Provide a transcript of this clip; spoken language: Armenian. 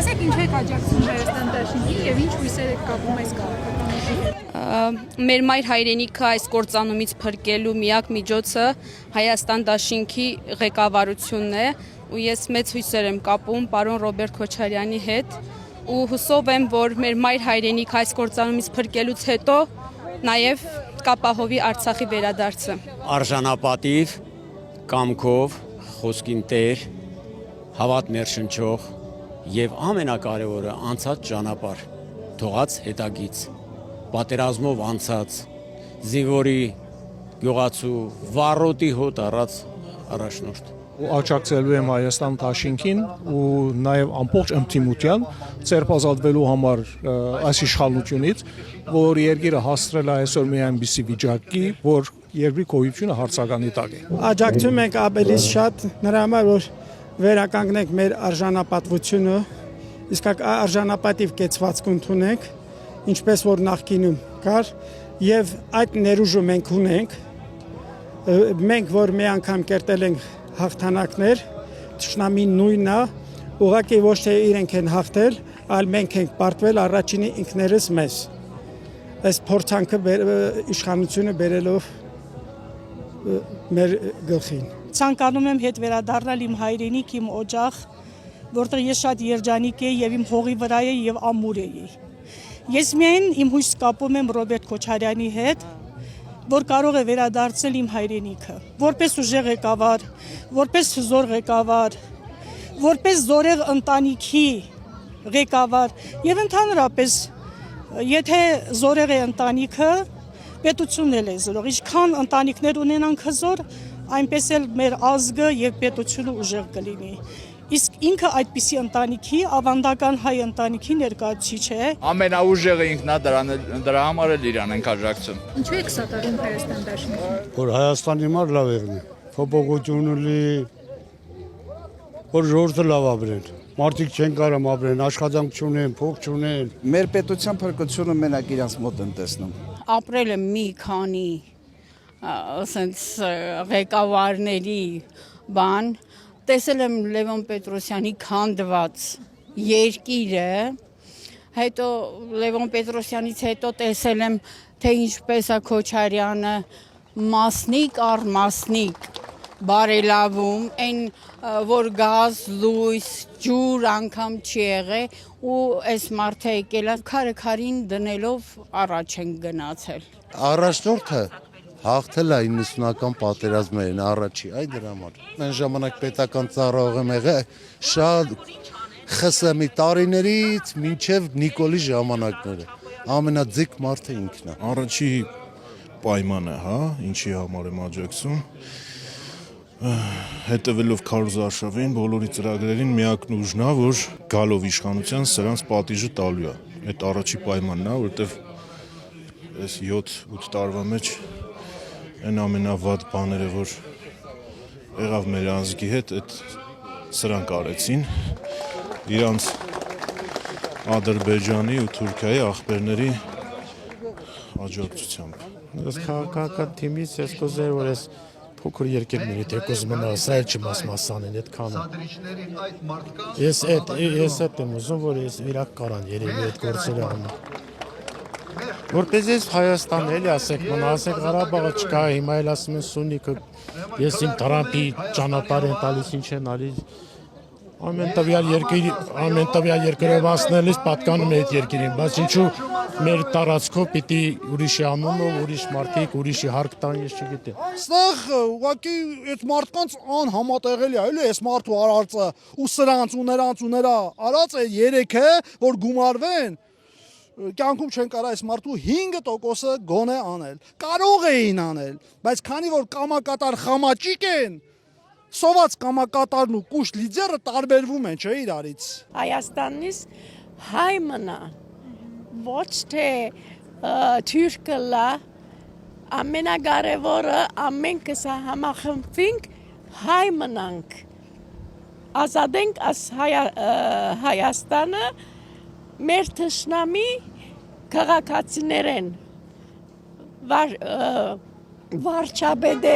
Ասեք ինչ եք աջակցում Հայաստան դաշինքին եւ ինչ հույսեր եք կապում այս քաղաքականների հետ։ Մեր մայր հայրենիքը այս կործանումից փրկելու միակ միջոցը Հայաստան դաշինքի ղեկավարությունն է ու ես մեծ հույսեր եմ կապում պարոն Ռոբերտ Քոչարյանի հետ ու հուսով եմ, որ մեր մայր հայրենիքը այս կործանումից փրկելուց հետո նաև կապահովի Արցախի վերադարձը։ Արժանապատիվ, կամքով, խոսքին տեր, հավատ ներշնչող եւ ամենակարևորը անցած ճանապարհ, թողած հետագից, պատերազմով անցած, զինվորի գյուղացու վառոտի հոտ առած առաջնորդ։ Աջակցելու եմ Հայաստան դաշինքին ու նաև ամբողջ ըմբտիմության ցերպազատվելու համար այս իշխանությունից, որ երկիրը հաստրել է այսօր մի այնպիսի վիճակի, որ երկրի գոյությունը հարցականի տակ է։ Աջակցում ենք ավելի շատ նրա համար, որ վերականգնենք մեր արժանապատվությունը, իսկ արժանապատիվ կեցվածք ընդունենք, ինչպես որ նախկինում կար, եւ այդ ներուժը մենք ունենք, մենք որ մի անգամ կերտել ենք հաղթանակներ, թշնամին նույնն է, ուղղակի ոչ թե իրենք են հաղթել, այլ մենք ենք պարտվել առաջինի ինքներս մեզ։ Այս փորձանքը իշխանությունը բերելով մեր գլխին։ Ցանկանում եմ հետ վերադառնալ իմ հայրենիք, իմ օջախ, որտեղ ես շատ երջանիկ էի եւ իմ հողի վրա էի եւ ամուր էի։ Ես միայն իմ հույս կապում եմ Ռոբերտ Քոչարյանի հետ, որ կարող է վերադարձնել իմ հայրենիքը, որպես ուժեղ ղեկավար, որպես հզոր ղեկավար, որպես զորեղ ընտանիքի ղեկավար եւ ընդհանրապես եթե զորեղ է ընտանիքը, պետությունն էլ է զորող, ինչքան ընտանիքներ ունենանք հզոր, այնպես էլ մեր ազգը եւ պետությունը ուժեղ կլինի։ Իսկ ինքը այդպիսի ընտանիքի, ավանդական հայ ընտանիքի ներկայացուցիչ է։ Ամենաուժեղը ինքն է, դրա համար էլ իրան ենք աջակցում։ Ինչու եք սատարում Հայաստան դաշինքին։ Որ Հայաստանի համար լավ եղնի, փոփոխություն ունի, որ ժողովուրդը լավ ապրեն։ Մարդիկ չեն կարող ապրեն, աշխատանք չունեն, փող չունեն։ Մեր պետության փրկությունը մենակ իրանց մոտ են տեսնում։ Ապրել եմ մի քանի ասենց ղեկավարների բան, տեսել եմ Լևոն Պետրոսյանի քանդված երկիրը, հետո Լևոն Պետրոսյանից հետո տեսել եմ, թե ինչպես է Քոչարյանը մասնիկ առ մասնիկ բարելավում, այն որ գազ, լույս, ջուր անգամ չի եղել ու այս մարդը եկել է քարին դնելով առաջ են գնացել։ Առաջնորդը հաղթել է 90-ական պատերազմներին առաջի, այ դրա համար։ Այն ժամանակ պետական ծառայող եմ եղել շատ ԽՍՀՄ-ի տարիներից մինչև Նիկոլի ժամանակները։ Ամենաձիգ մարդը ինքն է։ Առաջի պայմանը, հա, ինչի համար եմ աջակցում։ Հետևելով Քարոզ Արշավին, բոլորի ծրագրերին միակն ուժն է, որ գալով իշխանության սրանց պատիժը տալու է։ Այդ առաջի պայմանն է, որովհետև այս 7-8 տարվա մեջ այն ամենավատ բաները, որ եղավ մեր ազգի հետ, այդ սրանք արեցին, իրանց Ադրբեջանի ու Թուրքիայի ախպերների աջակցությամբ։ Ես քաղաքական թիմից ես կուզեի, որ ես փոքր երկրների դեպքում մնա Իսրայել չմասմասան են այդքանը։ Ես այդ եմ ուզում, որ ես իրակ կարան երևի այդ գործերը անում։ Որպես ես Հայաստան էլի ասեք, ասեք Ղարաբաղը չկա, հիմա էլ ասում են Սուննիկը, ես իմ Տրամփի ճանապարհ են տալիս, ինչ են ալիս։ Ամեն տվյալ երկրով ասնելիս պատկանում է այդ երկիրին, բայց ինչու մեր տարածքով պիտի ուրիշի անունով, ուրիշ մարդիկ, ուրիշի հարկ տան, ես չգիտեմ։ Այստեղ ուղղակի այդ մարդկանց անհամատեղելի է, էլի այս մարդու արածը ու սրանց ու նրանց ու նրա արածը երեքը, որ գումարվեն, կյանքում չեն կարող այս մարդու 5%-ը գոնե անել։ Կարող էին անել, բայց քանի որ կամակատար խամաճիկ են, սոված կամակատարն ու կուշտ լիդերը տարբերվում են, չէ՞ իրարից։ Հայաստանից հայ մնա, ոչ թե թուրքը լա, ամենակարևորը ամենքս համախմբվենք, հայ մնանք, ազատենք Հայաստանը մեր թշնամի քաղաքացիներեն վարչապետը